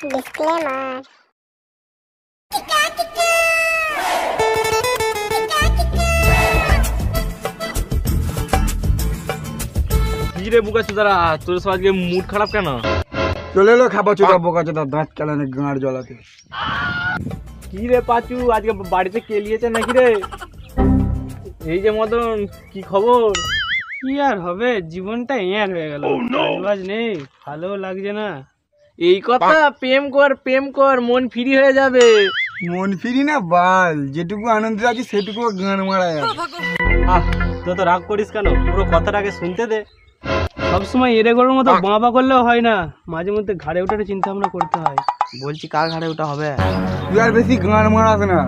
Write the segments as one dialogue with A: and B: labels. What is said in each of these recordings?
A: Disclaimer.
B: কি রে বোকাচোদারা, তোর সব আজকে মুড খারাপ কেন?
C: চলে এলো খাবা চোদা বোকাচোদা দাঁত চালানে গাঁড় জ্বলাতে।
B: কি রে পাচু, আজকে বাড়িতে কেলিয়েছে নাকি রে? এই যে মদন, কি খবর?
D: কি আর হবে, জীবনটা ইয়ার হয়ে গেল, কাজ নেই, ভালো লাগছে না।
B: এই কথা, প্রেম কর মন ফ্রি হয়ে যাবে।
C: মন ফিরি না বাল, যেটুকু আনন্দে আছি সেটুকু গান মারা যাবে।
D: আহ তো রাগ করিস কেন, পুরো কথাটাকে শুনতে দে। সবসময় এরে গরুর মতো বাবা করলেও হয় না, মাঝে মধ্যে ঘাড়ে ওঠার চিন্তা ভাবনা করতে হয়।
B: বলছি কার ঘাড়ে ওটা হবে?
C: তুই আর বেশি গান মারাস না,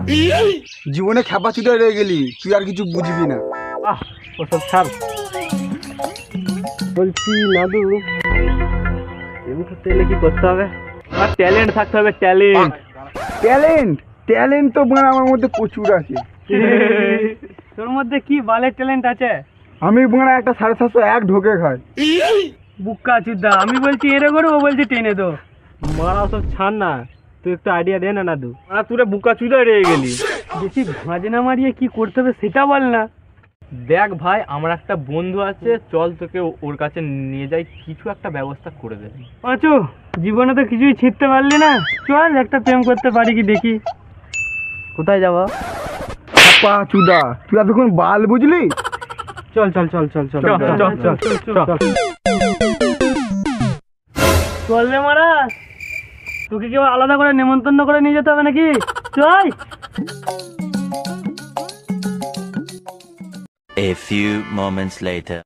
C: জীবনে খেপা ছুটে রয়ে গেলি, তুই আর কিছু বুঝবি না।
D: আহ ওসব ছাড়। বলছি নাদু, প্রেম করতে গেলে কি করতে হবে?
B: আর ট্যালেন্ট থাকতে হবে, ট্যালেন্ট।
C: ট্যালেন্ট তো মানে আমার মধ্যে প্রচুর আছে।
D: তোর মধ্যে কি বালের ট্যালেন্ট আছে?
C: আমি মানে একটা 750 ঢোকে খাই।
D: বুক্কা চুদ্দা, আমি বলছি এরে গরু, ও বলছি টেনে দো। মারা সব ছাড় না, তুই একটু আইডিয়া দে না নাদু।
B: আর তুই বোকাচোদা রয়ে গেলি।
D: বেশি ভাঁজ না মারিয়ে কি করতে হবে সেটা বল না।
B: দেখ ভাই, আমার একটা বন্ধু আছে, চল তোকে ওর কাছে নিয়ে যাই, কিছু একটা ব্যবস্থা করে দেবে।
D: পাঁচু, জীবনে তো কিছুই ছিঁড়তে পারলি না, চল একটা প্রেম করতে পারি কি দেখি। কোথায় যাবো?
C: খেপা চুদা, তুই এতক্ষণ বাল বুঝলি?
D: চল চল চল চল চল চল রে মারা, তোকে কেউ আলাদা করে নেমন্তন্ন করে নিয়ে যেতে হবে নাকি? চল।
E: A few moments later.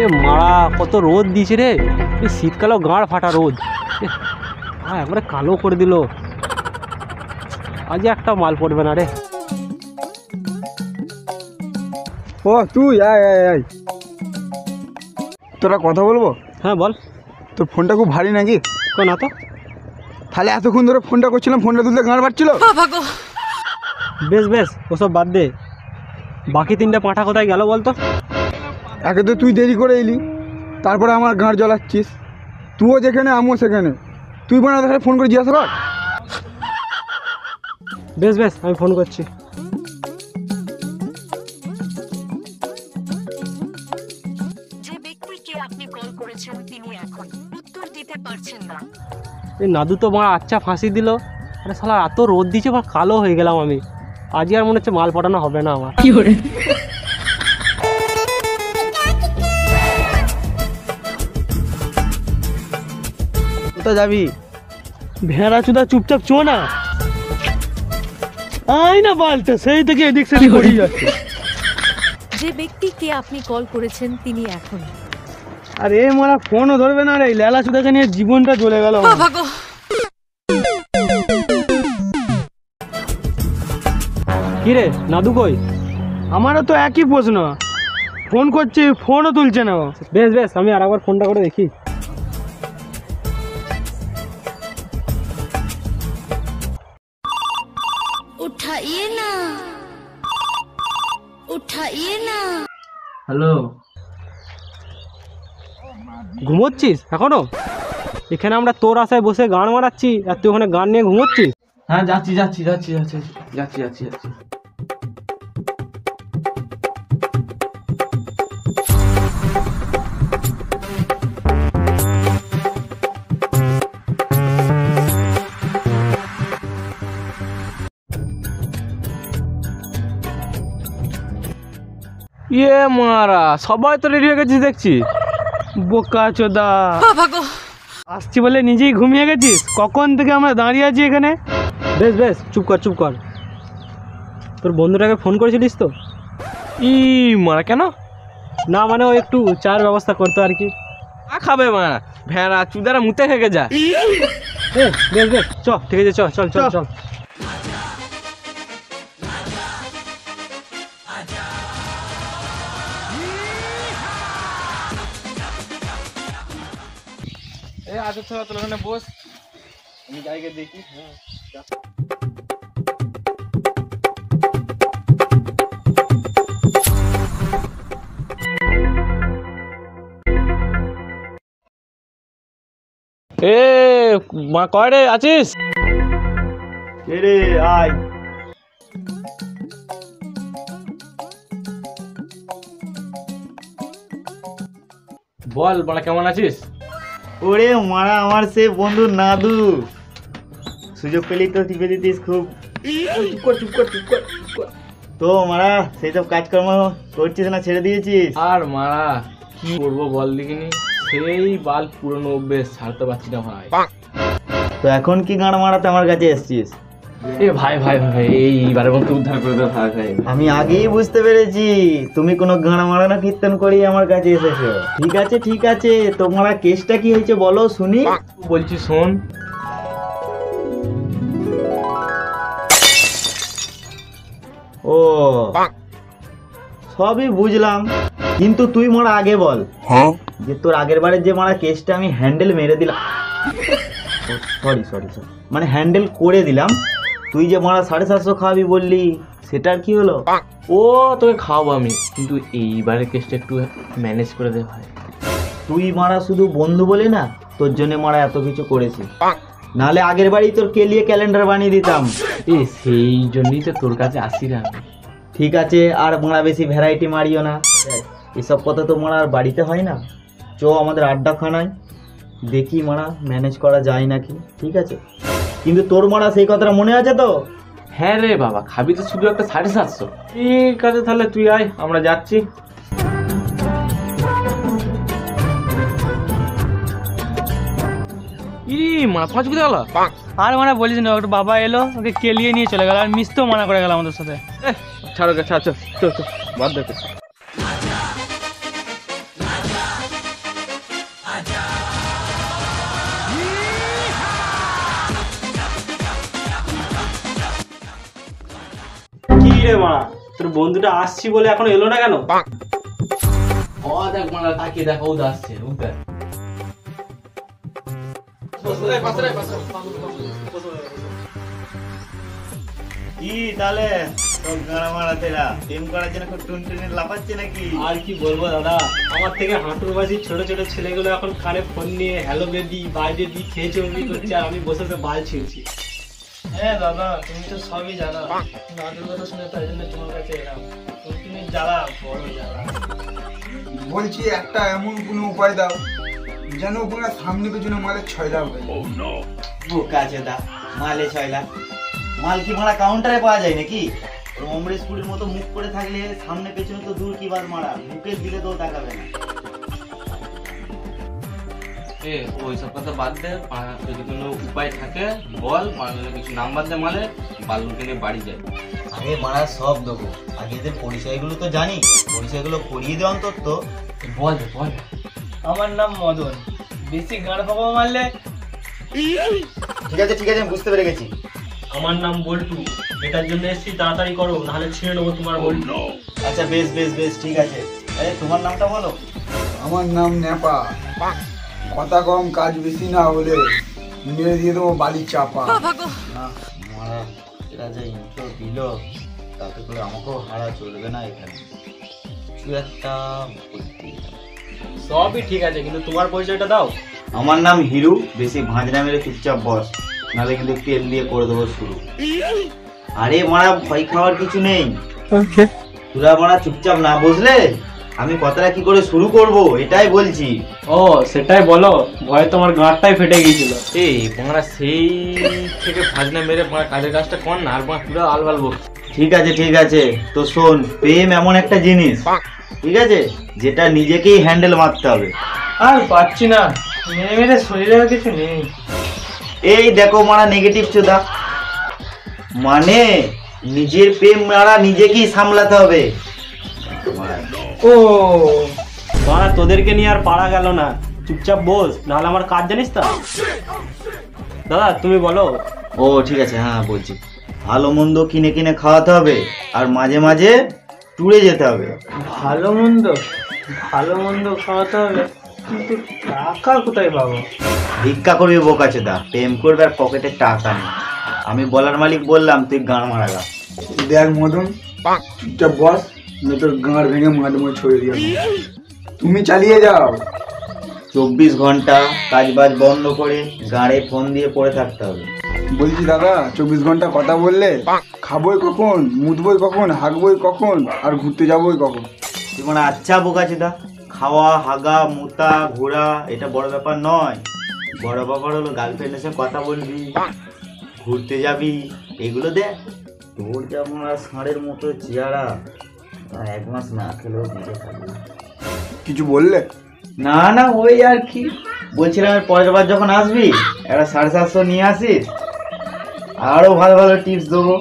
D: এ মারা, কত রোদ দিয়েছে রে, এই শীতকালেও গাঁড় ফাটা রোদ। একবারে কালো করে দিল, আজ একটা মাল পড়বে না রে।
C: ও তুই আয়, তোরা কথা বলবো?
D: হ্যাঁ বল।
C: তোর ফোনটা খুব ভারী নাকি?
D: না তো।
C: তাহলে এতক্ষণ ধরে ফোনটা করছিলাম, ফোনটা তুলতে গাঁড় পাচ্ছিল।
D: বেশ বেশ, ওসব বাদ দে, বাকি 3টে পাঁঠা কোথায় গেল বলতো?
C: একে তো তুই দেরি করে এলি, তারপরে আমার গাঁড় জ্বলাচ্ছিস। তুইও যেখানে আমিও সেখানে, তুই বানা তাহলে ফোন করে জিজ্ঞাসা কর।
D: বেশ বেশ, আমি ফোন করছি।
F: যে ব্যক্তিকে আপনি কল করেছেন তিনি এখন উত্তর দিতে পারছেন না।
D: এই নাদু তো মা আচ্ছা ফাঁসি দিল। আরে শালা, এত রোদ দিচ্ছে, বা কালো হয়ে গেলাম আমি। আজকে আর মনে হচ্ছে মাল পাঠানো হবে না আমার। কি করে
B: কোথায় যাবি?
D: ভেড়া চুদা, চুপচাপ চো না। আই না বালতে, সেই থেকে এদিক সেদিক করেই যাচ্ছে।
F: যে ব্যক্তিকে আপনি কল করেছেন তিনি এখন।
D: আরে মারা, ফোনও ধরবে না রে, লেলা চুদাকে নিয়ে জীবনটা চলে গেল। কি রে নাদু কই? আমারও তো একই প্রশ্ন, ফোন করছি ফোনও তুলছে না। বেশ বেশ, আমি আর একবার ফোনটা করে দেখি।
F: উঠাইয়ে না, উঠাইয়ে না।
B: হ্যালো,
D: ঘুমোচ্ছিস এখনো? এখানে আমরা তোর আশায় বসে গান মারাচ্ছি, আর তুই ওখানে গান নিয়ে ঘুমোচ্ছিস?
B: হ্যাঁ যাচ্ছি। ইয়ে মারা, সবাই তো রেডি হয়ে গেছিস দেখছি।
D: বোকা চোদা, আসছি বলে নিজেই ঘুমিয়ে গেছিস? কখন থেকে আমরা দাঁড়িয়ে আছি এখানে। বেশ বেশ, চুপ কর। তোর বন্ধুটাকে ফোন করেছিলিস তো?
B: মারা কেন?
D: না মানে, ও একটু চার ব্যবস্থা করতো আর কি।
B: খাবে মারা, ভেড়া চুদারা মুতে খেয়ে যা।
D: বেশ চ, ঠিক আছে, চল।
B: এই আচ্ছা তোর ওখানে বস। আমি যাইকে দেখি। এ মা কয় রে আছিস?
A: রে আয়।
B: বল মানে কেমন আছিস?
A: ওরে মারা আমার সে বন্ধু নাদু, সুযোগ পেলি তো টিপে দিতিস খুব। তো মারা সেই সব কাজকর্ম করছিস না ছেড়ে দিয়েছিস?
B: আর মারা কি করবো বল দেখিনি, সেই বাল পুরনো অভ্যেস ছাড়তে পারছি না ভাই।
A: তো এখন কি গান মারাতে আমার কাছে এসছিস?
B: এ ভাই ভাই ভাই এইবারের মতো উদ্ধার করে দে ভাই ভাই।
A: আমি আগেই বুঝতে পেরেছি তুমি কোনো গান মারানো কীর্তন করি আমার কাছে এসেছো। ঠিক আছে ঠিক আছে, তোমার কেসটা কি হয়েছে বলো শুনি।
B: বলছি শোন,
A: ও সবই বুঝলাম, কিন্তু তুই মারা আগে বল যে তোর আগের বারের যে মারা কেসটা আমি হ্যান্ডেল মেরে দিলাম, সরি সরি সরি মানে হ্যান্ডেল করে দিলাম, তুই যে মারা 750 খাওয়াবি বললি সেটার কি হলো?
B: ও তোকে খাওয়াবো আমি, কিন্তু এইবারের কেসটা একটু ম্যানেজ করে দে ভাই।
A: তুই মারা শুধু বন্ধু বলে না, তোর জন্য মারা এত কিছু করেছি, নাহলে আগের বাড়ি তোর কেলিয়ে ক্যালেন্ডার বানিয়ে দিতাম।
B: এ সেই জন্যই তো তোর কাছে আসি না আমি।
A: ঠিক আছে, আর মারা বেশি ভ্যারাইটি মারিও না, এসব কথা তো মারা আর বাড়িতে হয় না। চো আমাদের আড্ডাখানায় দেখি মারা ম্যানেজ করা যায় নাকি। ঠিক আছে, কিন্তু তোর মারা সেই কথাটা মনে আছে তো?
B: হ্যাঁ রে বাবা, খাবি তো শুধু একটা 750। ঠিক আছে তাহলে তুই আয়, আমরা যাচ্ছি। মানা 5 কোথায় গেল?
D: আর মানে বলিস না, একটা বাবা এলো ওকে কেলিয়ে নিয়ে চলে গেল, আর মিস তো মানা করে গেল আমাদের সাথে।
B: ছাড়ো গে, ছাড় চল বাদ দেখো।
D: কি রে মা, তোর বন্ধুটা আসছি বলে এখনো এলো না কেন?
B: ও দেখ মানা, তাকিয়ে দেখো ও আসছে।
A: কি তাহলে তোর গানা মারাতেরা টিম করার জন্য খুব টুনটুনি লাফাচ্ছে নাকি?
D: আর কি বলবো দাদা, আমার থেকে হাঁটুর বাজি ছোট ছোট ছেলেগুলো এখন কানে ফোন নিয়ে হ্যালো বেবি বাই বেবি খেয়ে চর্বি করছে, আর আমি বসে বসে বাল ছিঁড়ছি। হ্যাঁ দাদা, তুমি তো সবই জানো, নাদুর কথা শুনে তাই জন্য তোমার কাছে এলাম। তুমি জ্বালা, বড় জ্বালা।
C: বলছি একটা এমন কোনো উপায় দাও যেন ওখানে সামনে পেছনে মালের 6 লাখ হয়ে যায়।
A: বোকা চোদা, মালে 6 লাখ? মাল কি মারা কাউন্টারে পাওয়া যায় নাকি? অমরেশ পুরীর মতো মুখ করে থাকলে সামনে পেছনে তো দূর কি বাদ মারা, মুখের দিকে তো তাকাবে না।
B: এ ওই সব কথা বাদ দে, যদি কোনো উপায় থাকে বল, কিছু নাম্বার দে মালে, বালুকে নিয়ে বাড়ি যায়।
A: আরে মারা সব দেবো, আগে এদের পরিচয়গুলো তো জানি, পরিচয়গুলো করিয়ে দে অন্তত।
B: বল বল।
D: আমার নাম মদন, বেশি গান পাবো মারলে।
A: ঠিক আছে ঠিক আছে, আমি বুঝতে পেরে গেছি।
D: আমার নাম বল্টু, এটার জন্য এসেছি, তাড়াতাড়ি করো নাহলে ছিঁড়ে নেবো তোমার বল্টু।
A: আচ্ছা বেশ বেশ বেশ ঠিক আছে। আরে তোমার নামটা বলো।
C: আমার নাম নেপা, কথা কম কাজ বেশি না হলে মেরে দিয়ে দেবো বালি চাপা।
A: না মারা, এরা যে ইন্ট্রো দিল তাতে করে আমাকেও হারা চলবে না এখানে, কিছু একটা করতেই হবে।
D: সবই ঠিক আছে, কিন্তু তোমার পরিচয়টা দাও।
A: আমার নাম হিরু, বেশি ভাঁজনা মেরে চুপচাপ বস, নাহলে কিন্তু তেল দিয়ে করে দেবো শুরু। আরে মারা ভয় খাওয়ার কিছু নেই, তোরা মারা চুপচাপ না বসলে আমি কথাটা কি করে শুরু করব এটাই বলছি।
D: ও সেটাই বলো, ভয়ে তোমার গাঁটটাই ফেটে গিয়েছিল।
B: এই তোমরা সেই থেকে ভাজনা মেরে কাজের কাজটা কর না, আর পুরো আলবাল বক।
A: ঠিক আছে, তো শোন, প্রেম এমন একটা জিনিস, ঠিক আছে, যেটা নিজেকেই হ্যান্ডেল মারতে হবে।
D: আর পাচ্ছি না, মেরে মেরে শরীরে আর কিছু নেই।
A: এই দেখো মারা নেগেটিভ চোদা, মানে নিজের প্রেম মারা নিজেকেই সামলাতে হবে।
D: ও বাড়া, তোদেরকে নিয়ে আর পারা গেল না, চুপচাপ বস, নাহলে আমার কাজ জানিস তো। দাদা তুমি বলো।
A: ও ঠিক আছে, হ্যাঁ বলছি, ভালো মন্দ কিনে কিনে খাওয়াতে হবে, আর মাঝে মাঝে ট্যুরে যেতে হবে।
D: ভালো মন্দ খাওয়াতে হবে? কিন্তু টাকা কোথায় পাবো?
A: ভিক্ষা করবি বোকাচোদা, প্রেম করবে আর পকেটে টাকা নেই। আমি বলার মালিক বললাম, তুই গান মারাগা।
C: দেখ মদন, চুপচাপ বস, আমি তোর গাঁড় ভেঙে মাঠ মুড়ে ছড়িয়ে দিয়ে তুমি চালিয়ে যাও।
A: 24 ঘন্টা কাজ বাজ বন্ধ করে গাড়ে ফোন দিয়ে পড়ে থাকতে হবে।
C: বলছি দাদা, 24 ঘন্টা কথা বললে খাবোই কখন, মুতবই কখন, হাগবই কখন, আর ঘুরতে যাবোই কখন?
A: তুই মানে আচ্ছা বোকাচোদা, খাওয়া, হাগা, মুতা, ঘোরা এটা বড় ব্যাপার নয়। বড় ব্যাপার হলো গার্লফ্রেন্ডের সাথে কথা বলবি, ঘুরতে যাবি, এগুলো দেখ। তোর যেমন আর ষাঁড়ের মতো চেহারা, 1 মাস না খেলেও বেঁচে থাকবে।
C: কিছু বললে?
A: না না, ওই আর কি বলছিলাম, পরের বার যখন আসবি একটা 750 নিয়ে আসিস, আরো ভালো ভালো টিপস দেবো।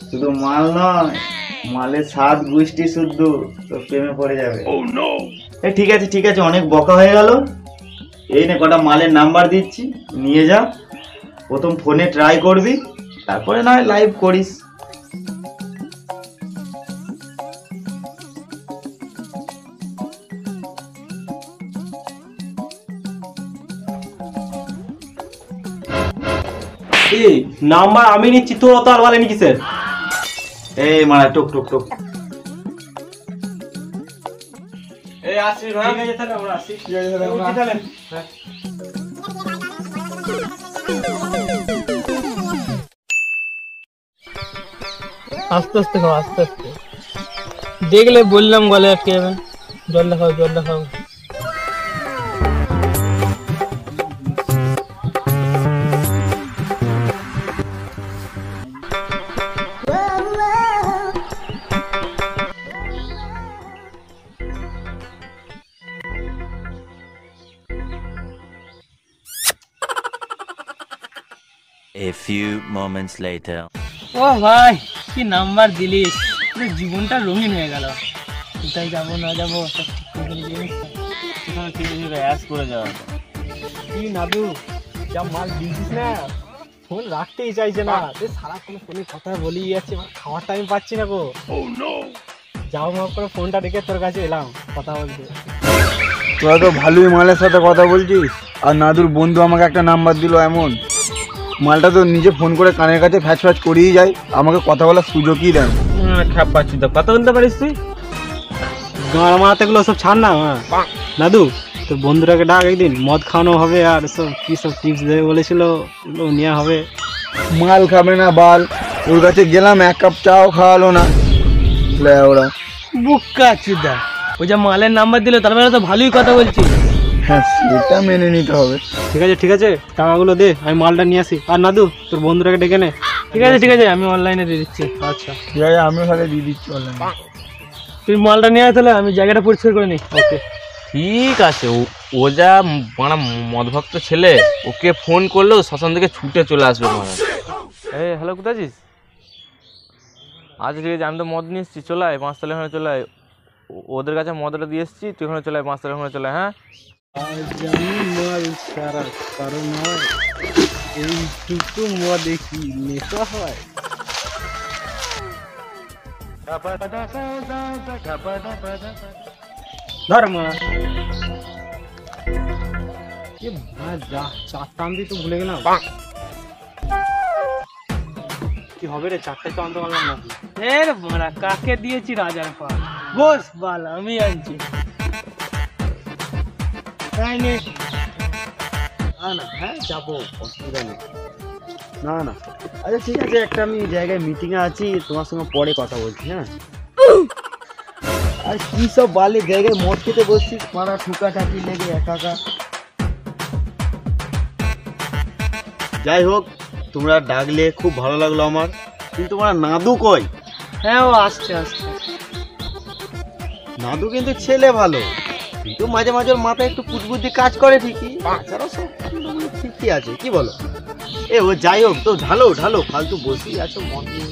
A: শুধু মাল নয়, মালের স্বাদ গুষ্টি শুদ্ধ, তোর প্রেমে পড়ে যাবে। ঠিক আছে ঠিক আছে, অনেক বকা হয়ে গেল। এই নে কটা মালের নাম্বার দিচ্ছি, নিয়ে যা। প্রথম ফোনে ট্রাই করবি, তারপরে না হয় লাইভ করিস।
D: নাম্বার আমি নিচ্ছি, তোর অত আলবালে নিচ্ছিস?
A: এই মারা টুক টুক টুক।
B: এই আসি ভাই, ঠিক আছে তাহলে আমরা আসি।
C: ঠিক আছে তাহলে আমরা
B: তাহলে
D: আস্তে আস্তে খাও, আস্তে আস্তে। দেখলে বললাম গলে আটকে যাবে। জল দেখাও, জল দেখাও।
E: A few moments later.
D: ও ভাই, কি নাম্বার দিলিস, পুরো জীবনটা রঙিন হয়ে গেল। কোথায় যাবো না যাবো সব ঠিক করে দিলি জিনিস। কি নাদু, যা মাল দিয়েছিস না, ফোন রাখতেই চাইছে না। সারাক্ষণ ফোনে কথা বলেই যাচ্ছে, খাওয়ার টাইম পাচ্ছি না গো। যাও মাপ করে ফোনটা রেখে তোর কাছে এলাম কথা বলতে।
C: তোরা তো ভালোই মালের সাথে কথা বলছিস, আর নাদুর বন্ধু আমাকে একটা নাম্বার দিল এমন। মালটা তো নিজে ফোন করে কানের কাছে ফ্যাচ ফ্যাচ করেই যায়, আমাকে কথা বলার সুযোগই দেয় না।
D: খাপ পাচ্ছি তো, কথা বলতে পারিস তুই? গাঁড় মারাতে গুলো সব ছাড় না। দাদু, তোর বন্ধুটাকে ডাক, একদিন মদ খাওয়ানো হবে, আর সব কি সব টিপস দেবে বলেছিল, ওগুলো নেওয়া হবে।
C: মাল খাবে না বাল, ওর কাছে গেলাম, 1 কাপ চাও খাওয়ালো না। ওরা
D: বুক্কা চুদা, ওই যে মালের নাম্বার দিল, তার মানে তো ভালোই কথা বলছিস।
C: হ্যাঁ, সেটা মেনে নিতে হবে।
D: ঠিক আছে ঠিক আছে, টাকাগুলো দে, আমি মালটা নিয়ে আসি। আর নাদু, তোর বন্ধুটাকে ডেকে নে। ঠিক আছে ঠিক আছে, আমি অনলাইনে দিয়ে দিচ্ছি। আচ্ছা
C: ঠিক আছে, আমিও তাহলে দিয়ে দিচ্ছি অনলাইনে।
D: তুই মালটা নিয়ে আয় তাহলে, আমি জায়গাটা পরিষ্কার করে নিই। ওকে
B: ঠিক আছে। ও যা মানে মদভক্ত ছেলে, ওকে ফোন করলেও শ্মশান থেকে ছুটে চলে আসবে। এই হ্যালো, কোথায় আছিস? আচ্ছা ঠিক আছে, আমি তো মদ নিয়ে এসেছি, চলে আয় 5 তলা ওখানে চলে আয়। ওদের কাছে মদটা দিয়ে এসেছি, তুই ওখানে চলে আয়, 5 তলা ওখানে চলে আয়। হ্যাঁ,
D: মাল সারা কারণ হয় এইটুকু মদে কি নেশা হয়? ধর মা, চারটা আনতে তো ভুলে গেলাম। কি হবে রে, 4টাই তো আনতে পারলাম না। এর মারা, কাকে দিয়েছি রাজার পাল? বস বাল, আমি আনছি। তাই নে না, হ্যাঁ যাবো, অসুবিধা নেই।
A: না না, আচ্ছা ঠিক আছে, একটা আমি জায়গায় মিটিংয়ে আছি, তোমার সঙ্গে পরে কথা বলছি। হ্যাঁ, আর কি সব বালে জায়গায় মদ খেতে বসছিস, মারা ঠুকাঠাকি লেগে একা। যাই হোক, তোমরা ডাকলে খুব ভালো লাগলো আমার, কিন্তু তোমরা নাদু কই?
D: হ্যাঁ, ও আসছে আসছে।
A: নাদু কিন্তু ছেলে ভালো, কিন্তু মাঝে মাঝে ওর মাথায় একটু কুটবুদ্ধি কাজ করে ঠিকই, তাছাড়া সব ঠিকই আছে, কি বলো? ও যাই হোক, তো ঢালো ঢালো, ফালতু বসেই আছো মদ নিয়ে।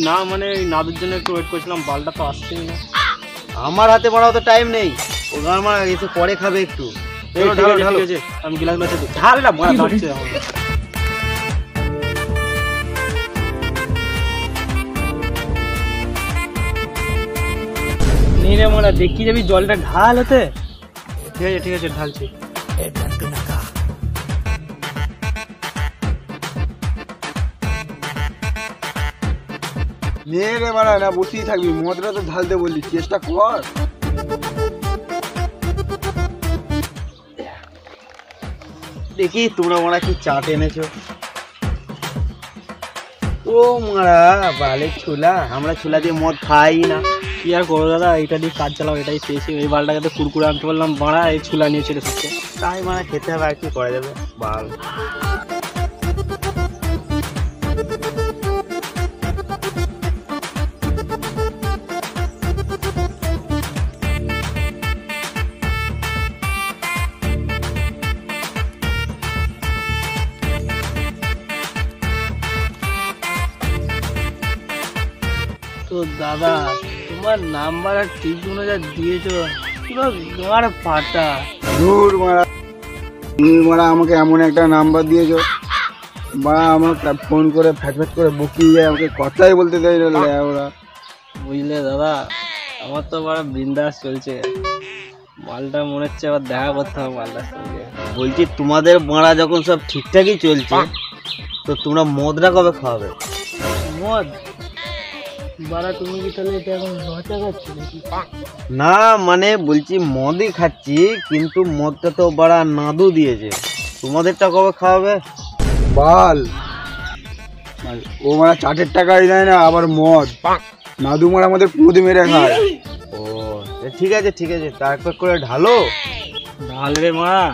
D: না মানে ওই নাদুর জন্য একটু ওয়েট করছিলাম, বালটা তো আসছেই না।
A: আমার হাতে মারাও তো টাইম নেই, ও গান মারা এসে পরে খাবে একটু। চলো ঢালো ঢালো।
D: ঠিক আছে, আমি গিলাস বাচ্চা দিই। ঢাল না, মারা ধরছে আমার। নিরে মারা, দেখি যাবি জলটা ঢাল হতে। ঠিক আছে ঢালছি।
C: নে রে মারা, না বসেই থাকবি, মদটা তো ঢালতে বললি, চেষ্টা কর।
A: দেখি তোমরা মারা কি চাট এনেছো। ও মারা বালের ছোলা, আমরা ছোলা দিয়ে মদ খাই না।
D: কি আর করো দাদা, এটা দিয়ে কাজ চালাও, এটাই চেয়েছি। এই বালটাকে তো কুরকুরে আনতে বললাম, বাড়া এই ছুলা নিয়ে চলে এসেছে।
A: তাই মানে খেতে হবে, আর কি করা যাবে বাল।
D: তো দাদা তোমার নাম্বার আর টিপগুলো যা দিয়েছো পুরো গাঁড় ফাটা।
C: দূর মারা, তুমি মারা আমাকে এমন একটা নাম্বার দিয়েছো, মারা আমাকে ফোন করে ফ্যাট করে বকিয়ে যায়, আমাকে কথাই বলতে দেয় না ওরা।
D: বুঝলে দাদা, আমার তো বড় বিন্দাস চলছে, মালটা মনে হচ্ছে আবার দেখা করতে হবে মালটার সঙ্গে।
A: বলছি তোমাদের মারা যখন সব ঠিকঠাকই চলছে, তো তোমরা মদটা কবে খাওয়াবে?
D: মদ বাড়া, তুমি কি তাহলে এটা এখন লচা খাচ্ছ নাকি?
A: না মানে বলছি মদই খাচ্ছি, কিন্তু মদটা তো বাড়া নাদু দিয়েছে, তোমাদেরটা কবে খাওয়াবে?
C: বাল, ও মারা চাটের টাকাই দেয় না, আবার মদ নাদু মারা আমাদের পুঁদ মেরে খায়।
A: ও ঠিক আছে ঠিক আছে, তা এক করে ঢালো।
D: ঢাল রে মারা।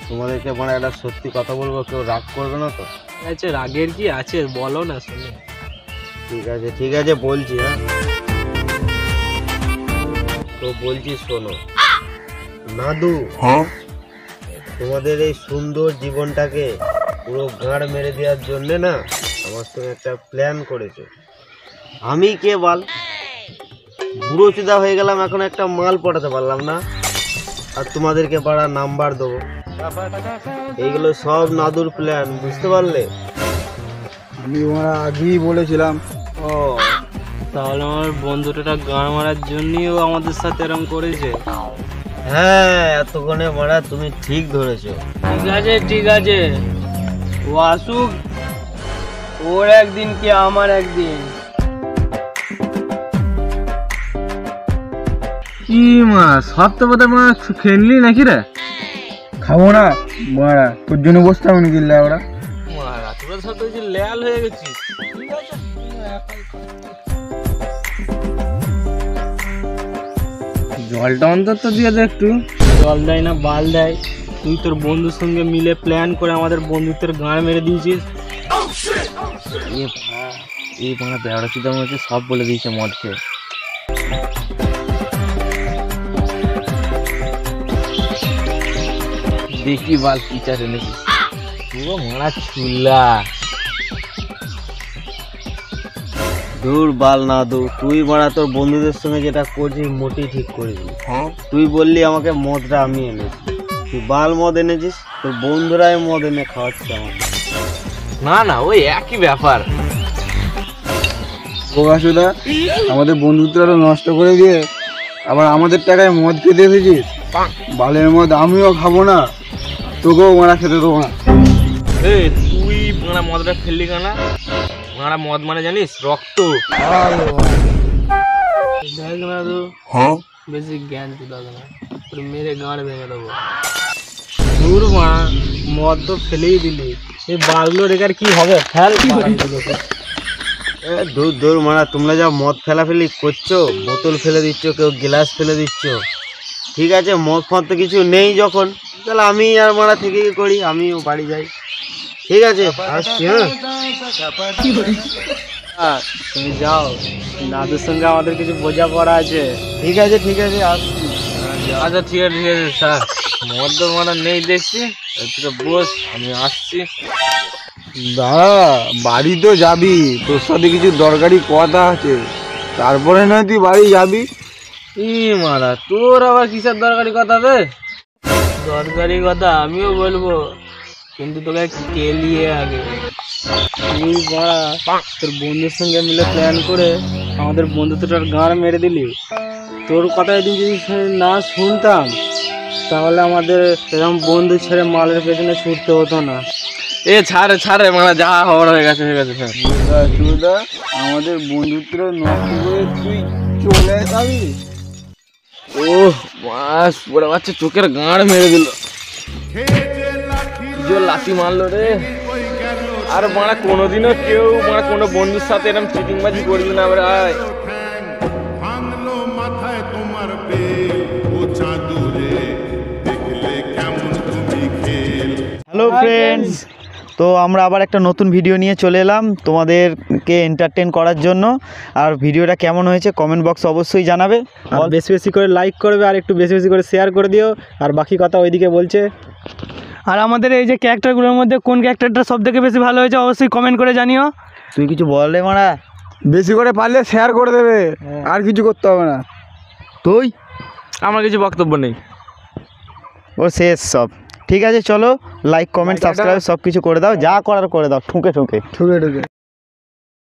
A: তোমাদেরকে মানে একটা সত্যি কথা বলবো, কেউ রাগ করবে না তো?
D: আচ্ছা রাগের কি আছে বলো না, শুনে।
A: ঠিক আছে বলছি। হ্যাঁ তো বলছি শোনো নাদু, তোমাদের এই সুন্দর জীবনটাকে পুরো গাঁড় মেরে দেওয়ার জন্য না আমার সঙ্গে একটা প্ল্যান করেছে। আমি কে বল, বুড়ো চুদা হয়ে গেলাম, এখন একটা মাল পটাতে পারলাম না, আর তোমাদেরকে বাড়া নাম্বার দেবো। এইগুলো সব নাদুর প্ল্যান, বুঝতে পারলে?
C: আমি ওরা আগেই বলেছিলাম।
D: ও তাহলে আমার বন্ধুটা গান মারার জন্যই ও আমাদের সাথে এরকম করেছে।
A: হ্যাঁ এতক্ষণে মারা তুমি ঠিক ধরেছো।
D: ঠিক আছে, ও আসুক, ওর একদিন কি আমার একদিন।
B: কি মা সব তো বোধহয় মা খেললি নাকি রে?
C: খাবো না মারা, তোর জন্য বসতে হবে নাকি ওরা?
B: মারা তোরা সব তো লেয়াল হয়ে গেছিস। ঠিক আছে জলটা অন্তত দিয়ে দে একটু।
D: জল দেয় না বাল দেয়, তুই তোর বন্ধুর সঙ্গে মিলে প্ল্যান করে আমাদের বন্ধুত্বের গাঁড় মেরে দিয়েছিস।
B: এই বাংলা বেড়া চিন্তা হচ্ছে সব বলে দিয়েছে মদ খেয়ে। দেখি বাল কি চাষ এনেছিস, পুরো মারা চুলা।
A: দূর বাল না দু, তুই মারা তোর বন্ধুদের সঙ্গে যেটা করছিস মোটেই ঠিক করেছিস। হ্যাঁ তুই বললি আমাকে মদটা আমি এনেছি, তুই বাল মদ এনেছিস, তোর বন্ধুরাই মদ এনে খাওয়াচ্ছে আমাকে।
B: না না ওই একই ব্যাপার।
C: গোগাসুদা আমাদের বন্ধুত্বটা নষ্ট করে দিয়ে আবার আমাদের টাকায় মদ খেতে এসেছিস। বালের মদ আমিও খাবো না, তোকেও মারা খেতে দেবো না।
B: তুই মারা মদটা ফেললি কেন? মারা মদ মানে জানিস রক্ত।
D: দেখ না তো, বেশি জ্ঞান চুদাবে না, তোর মেরে গাঁড় ভেঙে দেবো। দূর মা, মদ তো ফেলেই দিলি, এই বালগুলো রেখার কি হবে? ফেল।
A: দূর দূর মারা, তোমরা যা মদ ফেলাফেলি করছো, বোতল ফেলে দিচ্ছ, কেউ গ্লাস ফেলে দিচ্ছ। ঠিক আছে মদ ফদ তো কিছু নেই যখন, তাহলে আমি আর মারা থেকে করি, আমিও বাড়ি যাই। ঠিক আছে আসছি।
D: হ্যাঁ তুমি যাও, দাদুর সঙ্গে আমাদের কিছু বোঝাপড়া আছে।
A: ঠিক আছে আসছি।
B: আচ্ছা ঠিক আছে স্যার, মদ তো মারা নেই দেখছি, তুই বস আমি আসছি।
C: দাঁড়া, বাড়ি তো যাবি, তোর সাথে কিছু দরকারি কথা আছে, তারপরে নয় তুই বাড়ি যাবি।
B: ই মারা তোর আবার কিসের দরকারি কথা রে?
D: দরকারি কথা আমিও বলবো, কিন্তু তোকে কেলিয়ে আগে। তুই বাড়া তোর বন্ধুর সঙ্গে মিলে প্ল্যান করে আমাদের বন্ধুত্বটার গাঁড় মেরে দিলি। তোর কথা এদিন যদি না শুনতাম তাহলে আমাদের এরকম বন্ধু ছেড়ে মালের পেছনে ছুটতে হতো না।
B: এ ছাড় মানে যা হওয়ার হয়ে গেছে স্যার।
C: চুদা আমাদের বন্ধুত্বটা নষ্ট করে তুই চলে যাবি?
B: ও মাস পড়ে বাচ্চা চোখের গাঁড় মেরে দিল, যে লাথি মারলো রে। আর মানে কোনোদিনও কেউ মানে কোনো বন্ধুর সাথে এরকম চিটিংবাজি করবি না ভাই।
G: ভাঙলো মাথায় তোমার বেল ও চাঁদুরে দেখলে কেমন তুমি খেল।
A: হ্যালো ফ্রেন্ডস, তো আমরা আবার একটা নতুন ভিডিও নিয়ে চলে এলাম তোমাদেরকে এন্টারটেন করার জন্য। আর ভিডিওটা কেমন হয়েছে কমেন্ট বক্স অবশ্যই জানাবে,
D: আর বেশি বেশি করে লাইক করবে, আর একটু বেশি বেশি করে শেয়ার করে দিও। আর বাকি কথা ওইদিকে বলছে। আর আমাদের এই যে ক্যারেক্টারগুলোর মধ্যে কোন ক্যারেক্টারটা সব থেকে বেশি ভালো হয়েছে অবশ্যই কমেন্ট করে জানিও।
A: তুই কিছু বললে মারা,
C: বেশি করে পারলে শেয়ার করে দেবে, আর কিছু করতে হবে না।
A: তুই
B: আমার কিছু বক্তব্য নেই,
A: ও শেষ সব। ঠিক আছে, চলো লাইক কমেন্ট সাবস্ক্রাইব সব কিছু করে দাও, যা করার করে দাও, ঠুকে ঠুকে।
C: ঠুকে ঠুকে